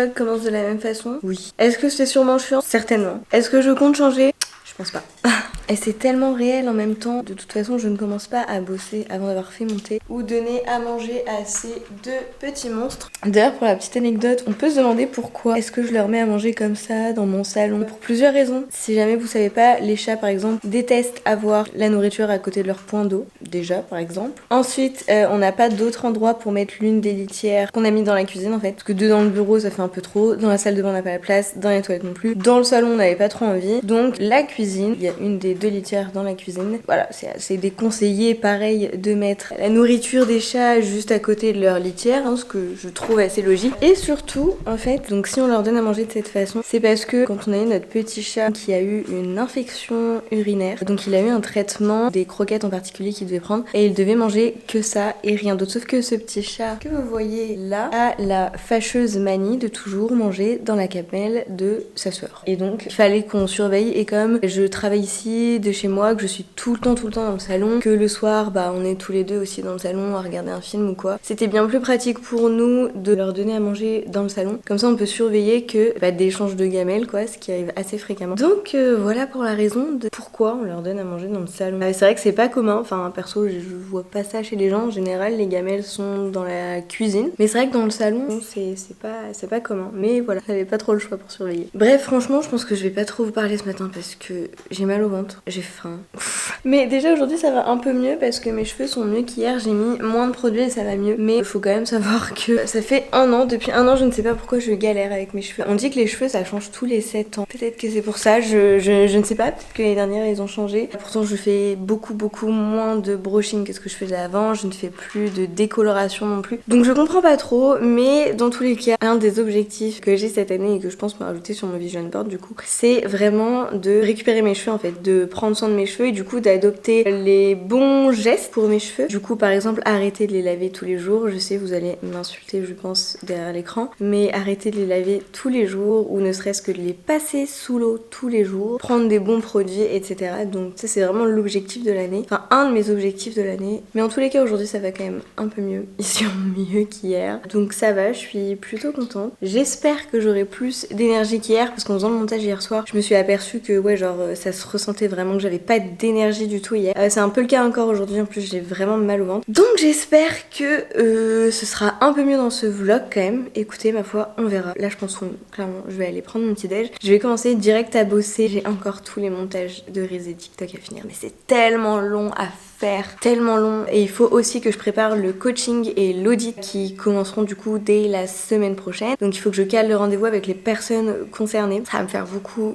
vlog commence de la même façon? Oui. Est-ce que c'est sûrement chiant? Certainement. Est-ce que je compte changer? Je pense pas. Et c'est tellement réel en même temps. De toute façon, je ne commence pas à bosser avant d'avoir fait mon thé ou donner à manger à ces deux petits monstres. D'ailleurs, pour la petite anecdote, on peut se demander pourquoi est-ce que je leur mets à manger comme ça dans mon salon. Pour plusieurs raisons. Si jamais vous savez pas, les chats par exemple détestent avoir la nourriture à côté de leur point d'eau. Déjà, par exemple. Ensuite, on n'a pas d'autre endroit pour mettre l'une des litières qu'on a mis dans la cuisine en fait. Parce que deux dans le bureau, ça fait un peu trop. Dans la salle de bain, on n'a pas la place. Dans les toilettes non plus. Dans le salon, on n'avait pas trop envie. Donc, la cuisine, il y a une des deux litières dans la cuisine. Voilà, c'est déconseillé pareil de mettre la nourriture des chats juste à côté de leur litière, hein, ce que je trouve assez logique. Et surtout, en fait, donc si on leur donne à manger de cette façon, c'est parce que quand on a eu notre petit chat qui a eu une infection urinaire, donc il a eu un traitement des croquettes en particulier qu'il devait prendre et il devait manger que ça et rien d'autre. Sauf que ce petit chat que vous voyez là a la fâcheuse manie de toujours manger dans la gamelle de sa sœur. Et donc il fallait qu'on surveille, et comme je travaille ici de chez moi, que je suis tout le temps dans le salon, que le soir bah on est tous les deux aussi dans le salon à regarder un film ou quoi, c'était bien plus pratique pour nous de leur donner à manger dans le salon. Comme ça on peut surveiller que d'échange de gamelles quoi, ce qui arrive assez fréquemment. Donc voilà pour la raison de pourquoi on leur donne à manger dans le salon. C'est vrai que c'est pas commun, enfin perso je vois pas ça chez les gens. En général les gamelles sont dans la cuisine, mais c'est vrai que dans le salon c'est pas commun. Mais voilà, j'avais pas trop le choix pour surveiller. Bref, franchement je pense que je vais pas trop vous parler ce matin parce que j'ai mal au ventre, j'ai faim. Mais déjà aujourd'hui ça va un peu mieux parce que mes cheveux sont mieux qu'hier, j'ai mis moins de produits et ça va mieux. Mais il faut quand même savoir que ça fait un an, depuis un an je ne sais pas pourquoi je galère avec mes cheveux. On dit que les cheveux ça change tous les 7 ans. Peut-être que c'est pour ça, je ne sais pas, peut-être que l'année dernière ils ont changé. Pourtant je fais beaucoup moins de brushing que ce que je faisais avant, je ne fais plus de décoloration non plus. Donc je comprends pas trop, mais dans tous les cas, un des objectifs que j'ai cette année et que je pense me rajouter sur mon vision board du coup, c'est vraiment de récupérer mes cheveux en fait, de prendre soin de mes cheveux et du coup d'adopter les bons gestes pour mes cheveux. Du coup par exemple arrêter de les laver tous les jours, je sais vous allez m'insulter je pense derrière l'écran, mais arrêter de les laver tous les jours ou ne serait-ce que de les passer sous l'eau tous les jours, prendre des bons produits etc. Donc ça c'est vraiment l'objectif de l'année, enfin un de mes objectifs de l'année, mais en tous les cas aujourd'hui ça va quand même un peu mieux, ici mieux qu'hier, donc ça va, je suis plutôt contente. J'espère que j'aurai plus d'énergie qu'hier parce qu'en faisant le montage hier soir je me suis aperçue que ouais genre ça se ressentait vraiment que j'avais pas d'énergie du tout hier. C'est un peu le cas encore aujourd'hui, en plus j'ai vraiment mal au ventre. Donc j'espère que ce sera un peu mieux dans ce vlog quand même. Écoutez ma foi on verra. Là je pense que clairement je vais aller prendre mon petit déj. Je vais commencer direct à bosser. J'ai encore tous les montages de Reels et TikTok à finir mais c'est tellement long à faire, tellement long, et il faut aussi que je prépare le coaching et l'audit qui commenceront du coup dès la semaine prochaine. Donc il faut que je cale le rendez-vous avec les personnes concernées. Ça va me faire beaucoup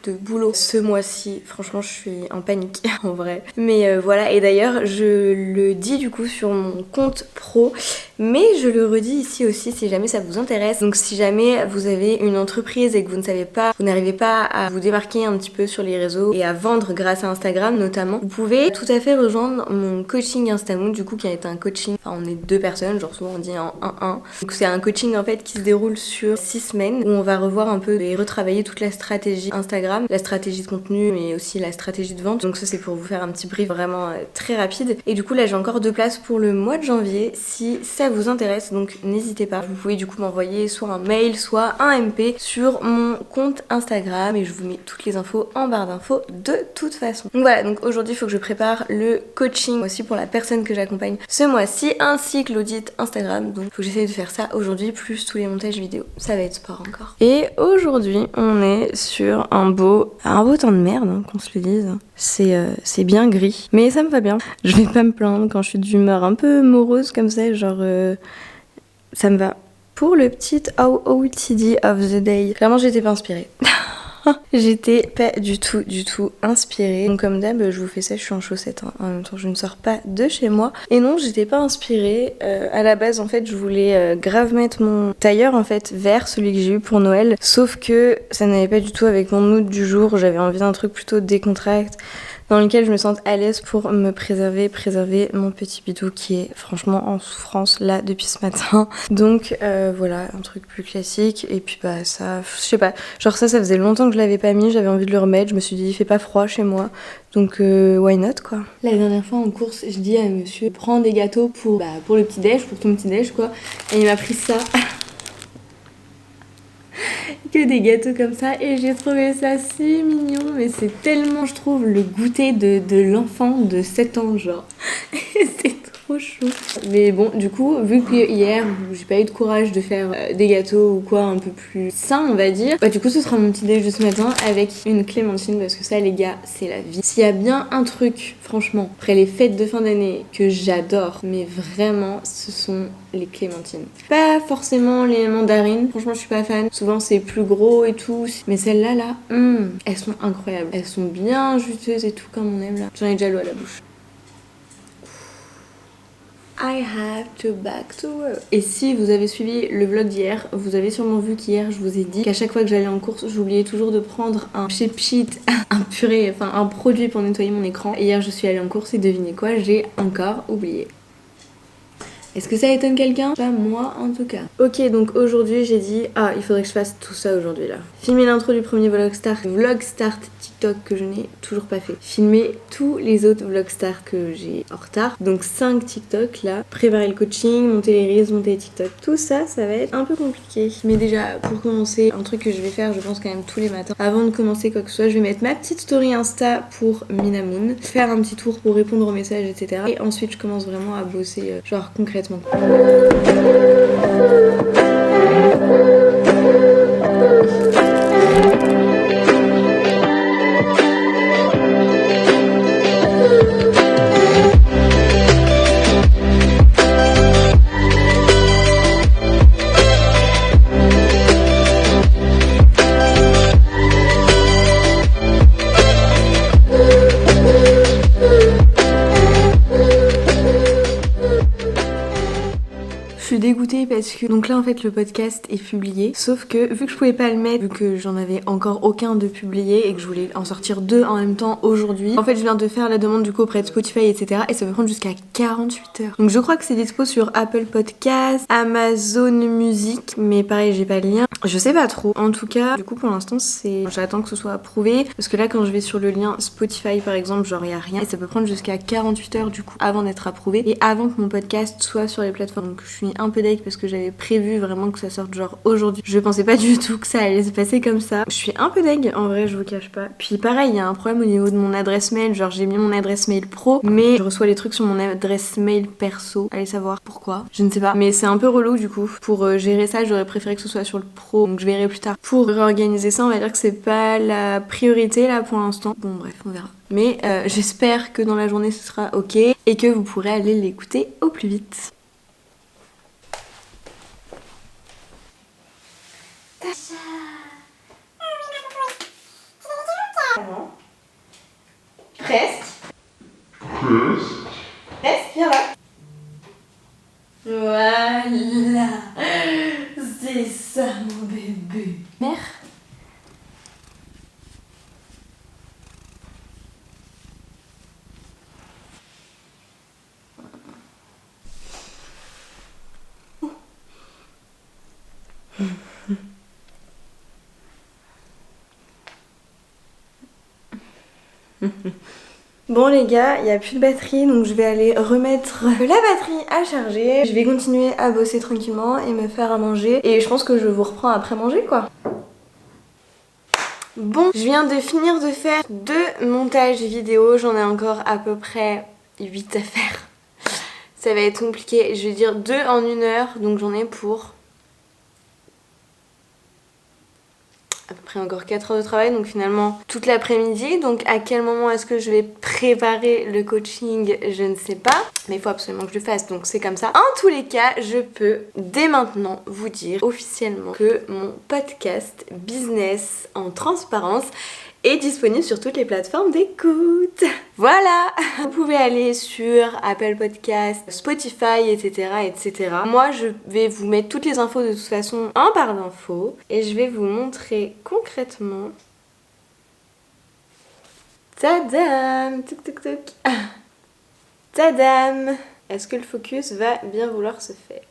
de boulot ce mois-ci. Franchement je suis en panique en vrai. Mais voilà, et d'ailleurs je le dis du coup sur mon compte pro, mais je le redis ici aussi si jamais ça vous intéresse. Donc si jamais vous avez une entreprise et que vous ne savez pas, vous n'arrivez pas à vous démarquer un petit peu sur les réseaux et à vendre grâce à Instagram notamment, vous pouvez tout à fait rejoindre mon coaching Instamood du coup qui a été un coaching, enfin on est deux personnes, genre souvent on dit en 1-1. Donc c'est un coaching en fait qui se déroule sur 6 semaines où on va revoir un peu et retravailler toute la stratégie Instagram, la stratégie de contenu mais aussi la stratégie de vente. Donc ça c'est pour vous faire un petit brief vraiment très rapide. Et du coup là j'ai encore 2 places pour le mois de janvier si ça vous intéresse, donc n'hésitez pas. Vous pouvez du coup m'envoyer soit un mail soit un MP sur mon compte Instagram et je vous mets toutes les infos en barre d'infos de toute façon. Donc voilà, donc aujourd'hui il faut que je prépare le coaching aussi pour la personne que j'accompagne ce mois-ci ainsi que l'audit Instagram. Donc faut que j'essaye de faire ça aujourd'hui plus tous les montages vidéo. Ça va être sport encore. Et aujourd'hui on est sur un beau temps de merde hein, qu'on se le dise. C'est bien gris mais ça me va bien. Je vais pas me plaindre quand je suis d'humeur un peu morose comme ça, genre ça me va. Pour le petit OOTD of the day, clairement j'étais pas inspirée. J'étais pas du tout inspirée. Donc comme d'hab je vous fais ça, je suis en chaussettes hein. En même temps je ne sors pas de chez moi. Et non j'étais pas inspirée. À la base en fait je voulais grave mettre mon tailleur en fait vert, celui que j'ai eu pour Noël. Sauf que ça n'allait pas du tout avec mon mood du jour. J'avais envie d'un truc plutôt décontracté, dans lequel je me sente à l'aise pour me préserver mon petit bidou qui est franchement en souffrance là depuis ce matin. Donc voilà, un truc plus classique. Et puis bah ça, je sais pas, genre ça faisait longtemps que je l'avais pas mis, j'avais envie de le remettre. Je me suis dit il fait pas froid chez moi, donc why not quoi. La dernière fois en course, je dis à monsieur prends des gâteaux pour le petit déj, pour ton petit déj quoi. Et il m'a pris ça. que des gâteaux comme ça et j'ai trouvé ça si mignon, mais c'est tellement, je trouve, le goûter de l'enfant de 7 ans, genre. C'est trop chou. Mais bon, du coup, vu que hier, j'ai pas eu de courage de faire des gâteaux ou quoi un peu plus sains, on va dire, bah du coup, ce sera mon petit déj de ce matin avec une clémentine parce que ça, les gars, c'est la vie. S'il y a bien un truc, franchement, après les fêtes de fin d'année que j'adore, mais vraiment, ce sont les clémentines. Pas forcément les mandarines, franchement, je suis pas fan. Souvent, c'est plus gros et tout, mais celles-là, là, elles sont incroyables. Elles sont bien juteuses et tout comme on aime là. J'en ai déjà l'eau à la bouche. I have to back to work. Et si vous avez suivi le vlog d'hier, vous avez sûrement vu qu'hier je vous ai dit qu'à chaque fois que j'allais en course, j'oubliais toujours de prendre un shape sheet, un produit pour nettoyer mon écran. Et hier je suis allée en course et devinez quoi, j'ai encore oublié. Est-ce que ça étonne quelqu'un? Pas moi en tout cas. Ok, donc aujourd'hui j'ai dit il faudrait que je fasse tout ça aujourd'hui là. Filmer l'intro du premier vlog start TikTok que je n'ai toujours pas fait. Filmer tous les autres vlog start que j'ai en retard. Donc 5 TikTok là. Préparer le coaching, monter les reels, monter les TikTok. Tout ça, ça va être un peu compliqué. Mais déjà pour commencer, un truc que je vais faire je pense quand même tous les matins. Avant de commencer quoi que ce soit, je vais mettre ma petite story Insta pour Minamoon. Faire un petit tour pour répondre aux messages etc. Et ensuite je commence vraiment à bosser genre concrètement. Dégoûtée parce que donc là en fait le podcast est publié, sauf que vu que je pouvais pas le mettre, vu que j'en avais encore aucun de publié et que je voulais en sortir 2 en même temps aujourd'hui, en fait je viens de faire la demande du coup auprès de Spotify etc et ça peut prendre jusqu'à 48 heures. Donc je crois que c'est dispo sur Apple Podcast, Amazon Music, mais pareil j'ai pas le lien, je sais pas trop. En tout cas du coup pour l'instant j'attends que ce soit approuvé parce que là quand je vais sur le lien Spotify par exemple genre y a rien et ça peut prendre jusqu'à 48 heures du coup avant d'être approuvé et avant que mon podcast soit sur les plateformes. Donc je suis un peu deg parce que j'avais prévu vraiment que ça sorte genre aujourd'hui. Je pensais pas du tout que ça allait se passer comme ça. Je suis un peu deg en vrai, je vous cache pas. Puis pareil, il y a un problème au niveau de mon adresse mail, genre j'ai mis mon adresse mail pro mais je reçois les trucs sur mon adresse mail perso. Allez savoir pourquoi, je ne sais pas. Mais c'est un peu relou du coup. Pour gérer ça, j'aurais préféré que ce soit sur le pro. Donc je verrai plus tard. Pour réorganiser ça, on va dire que c'est pas la priorité là pour l'instant. Bon bref, on verra. Mais j'espère que dans la journée ce sera ok et que vous pourrez aller l'écouter au plus vite. Presque. Presque, viens là. Voilà. C'est ça mon bébé. Mère. Bon les gars, il n'y a plus de batterie donc je vais aller remettre la batterie à charger. Je vais continuer à bosser tranquillement et me faire à manger et je pense que je vous reprends après manger quoi. Bon, je viens de finir de faire 2 montages vidéo, j'en ai encore à peu près 8 à faire. Ça va être compliqué, je vais dire 2 en 1 heure donc j'en ai pour à peu près encore 4 heures de travail, donc finalement toute l'après-midi. Donc à quel moment est-ce que je vais préparer le coaching, je ne sais pas, mais il faut absolument que je le fasse, donc c'est comme ça. En tous les cas, je peux dès maintenant vous dire officiellement que mon podcast Business en transparence est disponible sur toutes les plateformes d'écoute. Voilà. Vous pouvez aller sur Apple Podcast, Spotify, etc. Moi, je vais vous mettre toutes les infos de toute façon en barre d'infos et je vais vous montrer concrètement. Tadam! Tuk tuk tuk. Tadam! Est-ce que le focus va bien vouloir se faire?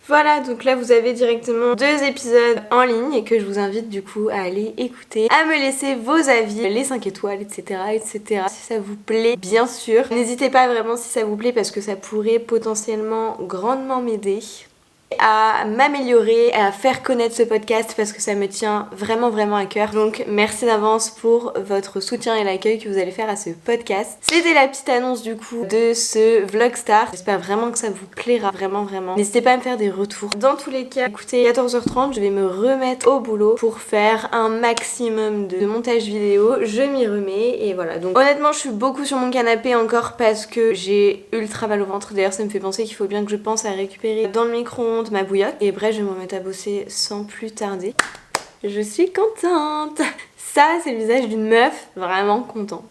Voilà, donc là vous avez directement 2 épisodes en ligne et que je vous invite du coup à aller écouter, à me laisser vos avis, les 5 étoiles, etc. Si ça vous plaît, bien sûr. N'hésitez pas vraiment si ça vous plaît parce que ça pourrait potentiellement grandement m'aider. à m'améliorer, à faire connaître ce podcast parce que ça me tient vraiment vraiment à cœur. Donc merci d'avance pour votre soutien et l'accueil que vous allez faire à ce podcast. C'était la petite annonce du coup de ce Vlogstar. J'espère vraiment que ça vous plaira, vraiment vraiment. N'hésitez pas à me faire des retours. Dans tous les cas, écoutez, 14h30, je vais me remettre au boulot pour faire un maximum de montage vidéo. Je m'y remets et voilà. Donc honnêtement, je suis beaucoup sur mon canapé encore parce que j'ai ultra mal au ventre. D'ailleurs, ça me fait penser qu'il faut bien que je pense à récupérer dans le micro-ondes ma bouillotte. Et bref, je vais me remettre à bosser sans plus tarder. Je suis contente. Ça, c'est le visage d'une meuf vraiment contente.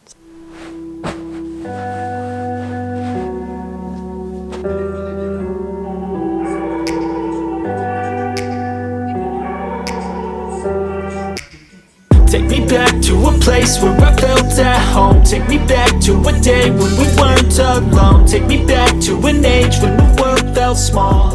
Take me back to a place where I felt at home. Take me back to a day when we weren't alone. Take me back to an age when the world felt small.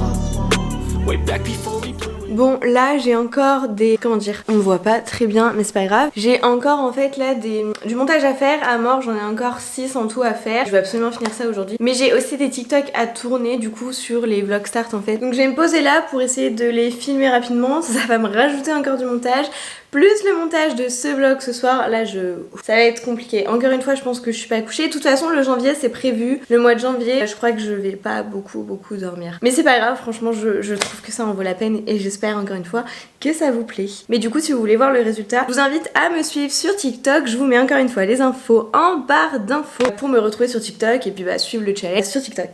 Way back before we blew it. Bon, là j'ai encore des... Comment dire? On me voit pas très bien, mais c'est pas grave. J'ai encore en fait là du montage à faire à mort. J'en ai encore 6 en tout à faire. Je vais absolument finir ça aujourd'hui. Mais j'ai aussi des TikTok à tourner du coup sur les vlog start en fait. Donc je vais me poser là pour essayer de les filmer rapidement. Ça va me rajouter encore du montage. Plus le montage de ce vlog ce soir, là ça va être compliqué. Encore une fois, je pense que je suis pas couchée. De toute façon, le janvier c'est prévu. Le mois de janvier, je crois que je vais pas beaucoup dormir. Mais c'est pas grave, franchement, je trouve que ça en vaut la peine et j'espère encore une fois que ça vous plaît. Mais du coup, si vous voulez voir le résultat, je vous invite à me suivre sur TikTok. Je vous mets encore une fois les infos en barre d'infos pour me retrouver sur TikTok et puis suivre le challenge sur TikTok.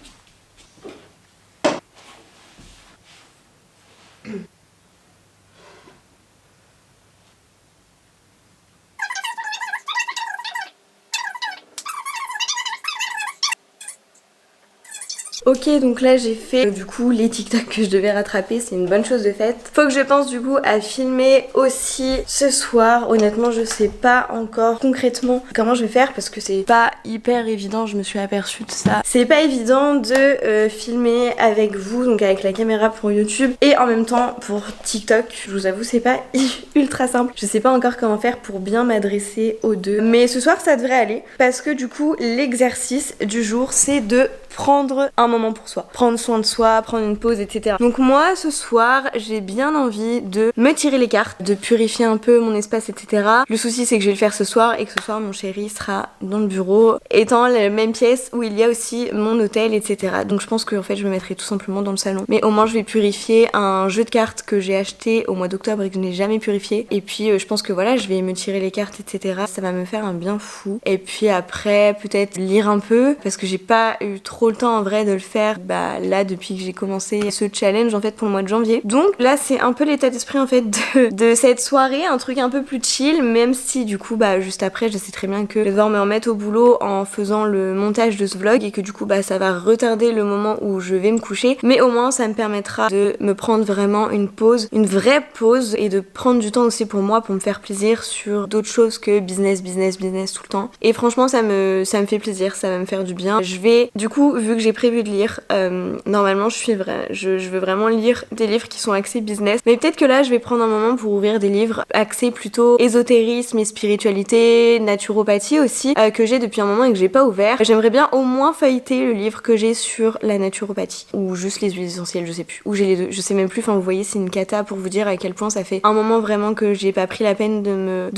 Ok, donc là j'ai fait du coup les TikTok que je devais rattraper, c'est une bonne chose de faite. Faut que je pense du coup à filmer aussi ce soir. Honnêtement, je sais pas encore concrètement comment je vais faire parce que c'est pas hyper évident, je me suis aperçue de ça. C'est pas évident de filmer avec vous, donc avec la caméra pour YouTube et en même temps pour TikTok. Je vous avoue, c'est pas ultra simple. Je sais pas encore comment faire pour bien m'adresser aux deux. Mais ce soir ça devrait aller parce que du coup l'exercice du jour c'est de prendre un moment pour soi, prendre soin de soi, prendre une pause, etc. Donc moi ce soir j'ai bien envie de me tirer les cartes, de purifier un peu mon espace, etc. Le souci c'est que je vais le faire ce soir et que ce soir mon chéri sera dans le bureau, étant la même pièce où il y a aussi mon hôtel, etc. Donc je pense que en fait je me mettrai tout simplement dans le salon. Mais au moins je vais purifier un jeu de cartes que j'ai acheté au mois d'octobre et que je n'ai jamais purifié. Et puis je pense que voilà, je vais me tirer les cartes, etc. Ça va me faire un bien fou. Et puis après peut-être lire un peu parce que j'ai pas eu trop le temps en vrai de le faire là depuis que j'ai commencé ce challenge en fait pour le mois de janvier. Donc là c'est un peu l'état d'esprit en fait de cette soirée, un truc un peu plus chill, même si du coup juste après je sais très bien que je vais devoir me remettre au boulot en faisant le montage de ce vlog et que du coup ça va retarder le moment où je vais me coucher, mais au moins ça me permettra de me prendre vraiment une pause, une vraie pause et de prendre du temps aussi pour moi, pour me faire plaisir sur d'autres choses que business tout le temps. Et franchement ça me fait plaisir, ça va me faire du bien. Je vais du coup, vu que j'ai prévu de lire, normalement je veux vraiment lire des livres qui sont axés business, mais peut-être que là je vais prendre un moment pour ouvrir des livres axés plutôt ésotérisme et spiritualité, naturopathie aussi, que j'ai depuis un moment et que j'ai pas ouvert. J'aimerais bien au moins feuilleter le livre que j'ai sur la naturopathie, ou juste les huiles essentielles, je sais plus, ou j'ai les deux, je sais même plus, enfin vous voyez c'est une cata pour vous dire à quel point ça fait un moment vraiment que j'ai pas pris la peine de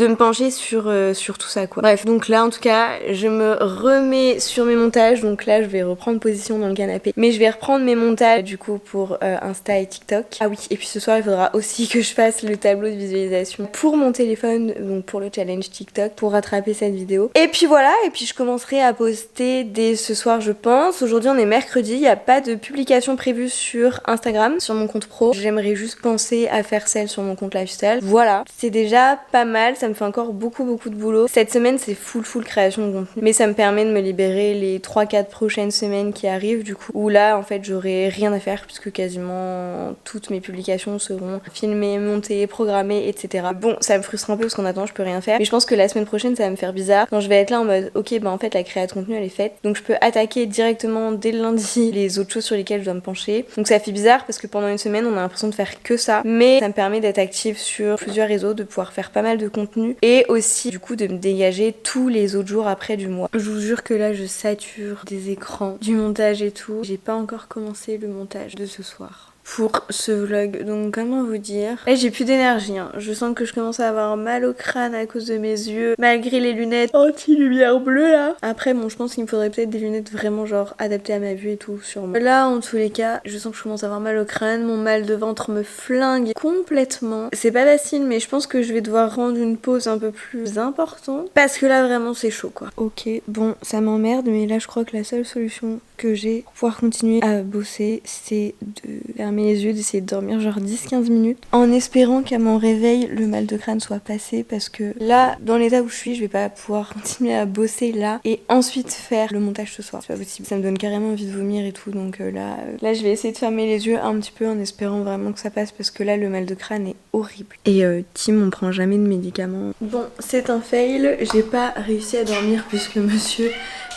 me pencher sur tout ça quoi. Bref, donc là en tout cas je me remets sur mes montages, donc là je vais reprendre position dans le canapé, mais je vais reprendre mes montages du coup pour Insta et TikTok. Ah oui, et puis ce soir il faudra aussi que je fasse le tableau de visualisation pour mon téléphone, donc pour le challenge TikTok, pour rattraper cette vidéo. Et puis voilà, et puis je commencerai à poster dès ce soir je pense. Aujourd'hui on est mercredi, il n'y a pas de publication prévue sur Instagram, sur mon compte pro. J'aimerais juste penser à faire celle sur mon compte lifestyle. Voilà, c'est déjà pas mal, ça me fait encore beaucoup de boulot. Cette semaine c'est full création de contenu, mais ça me permet de me libérer les 3-4 prochaines semaines qui arrivent du coup, où là en fait j'aurai rien à faire puisque quasiment toutes mes publications seront filmées, montées, programmées, etc. Bon, ça me frustre un peu parce qu'en attendant je peux rien faire, mais je pense que la semaine prochaine ça va me faire bizarre quand je vais être là en mode ok en fait la créa de contenu elle est faite, donc je peux attaquer directement dès le lundi les autres choses sur lesquelles je dois me pencher. Donc ça fait bizarre parce que pendant une semaine on a l'impression de faire que ça, mais ça me permet d'être active sur plusieurs réseaux, de pouvoir faire pas mal de contenu et aussi du coup de me dégager tous les autres jours après du mois. Je vous jure que là je sature des écrans, du montage et tout. J'ai pas encore commencé le montage de ce soir. pour ce vlog. Donc comment vous dire, là j'ai plus d'énergie hein. Je sens que je commence à avoir mal au crâne à cause de mes yeux, malgré les lunettes anti-lumière bleue là. Après bon, je pense qu'il me faudrait peut-être des lunettes vraiment genre adaptées à ma vue et tout sûrement. Là en tous les cas, je sens que je commence à avoir mal au crâne, mon mal de ventre me flingue complètement. C'est pas facile mais je pense que je vais devoir rendre une pause un peu plus importante parce que là vraiment c'est chaud quoi. Ok, bon ça m'emmerde mais là je crois que la seule solution que j'ai pour pouvoir continuer à bosser c'est de fermer les yeux, d'essayer de dormir genre 10-15 minutes en espérant qu'à mon réveil le mal de crâne soit passé parce que là dans l'état où je suis je vais pas pouvoir continuer à bosser là et ensuite faire le montage ce soir, c'est pas possible, ça me donne carrément envie de vomir et tout donc là je vais essayer de fermer les yeux un petit peu en espérant vraiment que ça passe parce que là le mal de crâne est horrible et Tim on prend jamais de médicaments. Bon c'est un fail, j'ai pas réussi à dormir puisque monsieur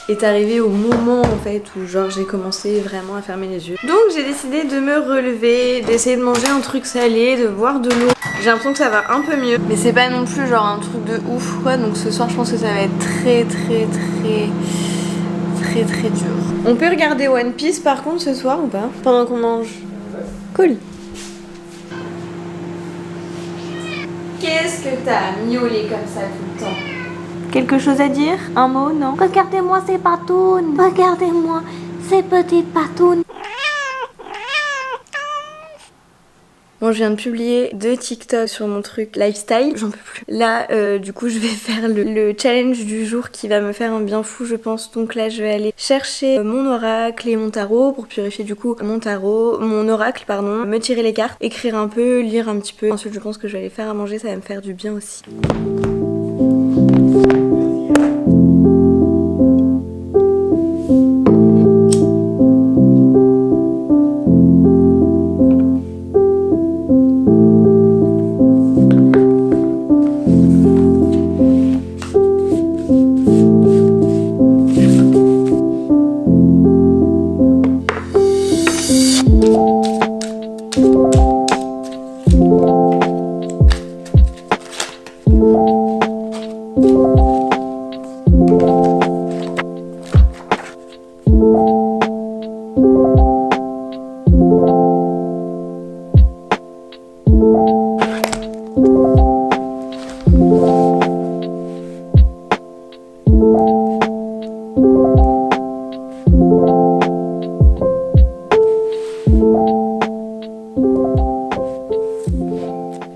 est arrivé au moment en fait où genre j'ai commencé vraiment à fermer les yeux. Donc j'ai décidé de me relever, d'essayer de manger un truc salé, de boire de l'eau. J'ai l'impression que ça va un peu mieux, mais c'est pas non plus genre un truc de ouf quoi. Donc ce soir je pense que ça va être très dur. On peut regarder One Piece par contre ce soir ou pas? Pendant qu'on mange. Cool. Qu'est-ce que t'as miaulé comme ça tout le temps? Quelque chose à dire? Un mot, non? Regardez-moi ces patounes. Regardez-moi ces petites patounes. Bon, je viens de publier 2 TikTok sur mon truc lifestyle, j'en peux plus. Là, du coup, je vais faire le challenge du jour qui va me faire un bien fou, je pense. Donc là, je vais aller chercher mon oracle et mon tarot pour purifier du coup mon oracle, pardon, me tirer les cartes, écrire un peu, lire un petit peu. Ensuite, je pense que je vais aller faire à manger, ça va me faire du bien aussi.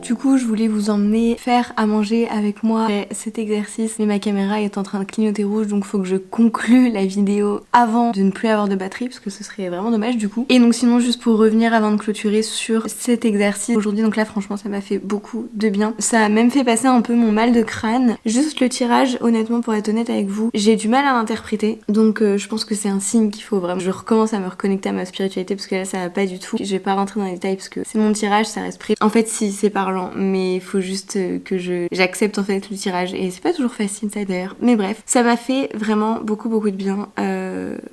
Du coup je voulais vous emmener faire à manger avec moi cet exercice mais ma caméra est en train de clignoter rouge donc faut que je conclue la vidéo avant de ne plus avoir de batterie parce que ce serait vraiment dommage du coup. Et donc sinon juste pour revenir avant de clôturer sur cet exercice aujourd'hui, donc là franchement ça m'a fait beaucoup de bien. Ça a même fait passer un peu mon mal de crâne. Juste le tirage honnêtement pour être honnête avec vous j'ai du mal à l'interpréter donc je pense que c'est un signe qu'il faut vraiment je recommence à me reconnecter à ma spiritualité parce que là ça va pas du tout. Je vais pas rentrer dans les détails parce que c'est mon tirage, ça reste pris. En fait si c'est parlant mais il faut juste que j'accepte en fait le tirage et c'est pas toujours facile ça d'ailleurs, mais bref ça m'a fait vraiment beaucoup de bien.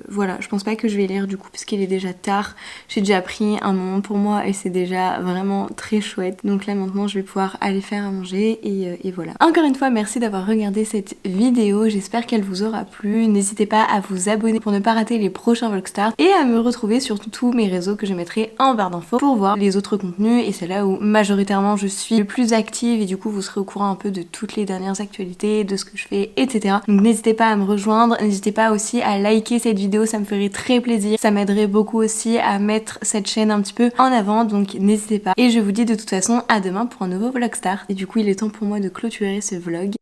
Voilà, je pense pas que je vais lire du coup puisqu'il est déjà tard, j'ai déjà pris un moment pour moi et c'est déjà vraiment très chouette, donc là maintenant je vais pouvoir aller faire à manger et voilà. Encore une fois merci d'avoir regardé cette vidéo, j'espère qu'elle vous aura plu, n'hésitez pas à vous abonner pour ne pas rater les prochains Vlogstart et à me retrouver sur tous mes réseaux que je mettrai en barre d'infos pour voir les autres contenus et c'est là où majoritairement je suis le plus active et du coup vous serez au courant un peu de toutes les dernières actualités, de ce que je fais, etc. Donc n'hésitez pas à me rejoindre, n'hésitez pas aussi à liker cette vidéo, ça me ferait très plaisir, ça m'aiderait beaucoup aussi à mettre cette chaîne un petit peu en avant, donc n'hésitez pas. Et je vous dis de toute façon à demain pour un nouveau Vlogstart. Et du coup il est temps pour moi de clôturer ce vlog.